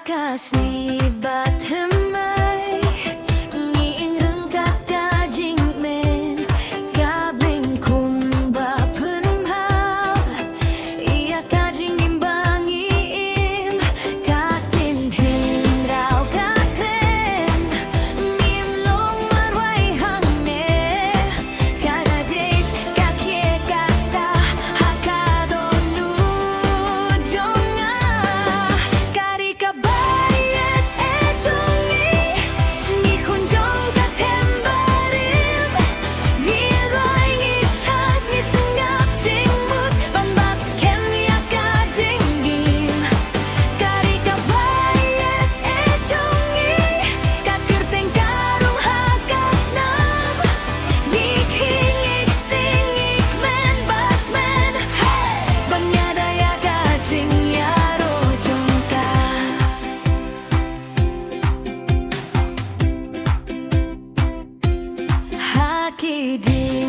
hakas ni bat hemai ni ingrung kata jing men kabling kum ba penhau ia kajing imbangi im katin hin rau katen nim long marwai hang ne kagajit kakye kata hakado nu jonga kari kabayet ejongi ni hunjong katembarim ni roi ni shat ni sengap jingmut bambat skem ya kajingim kari kabayet ejongi katkirteng karung hakasnam nik hingik singik men batmen banyada ya kajing ya rojongka haki di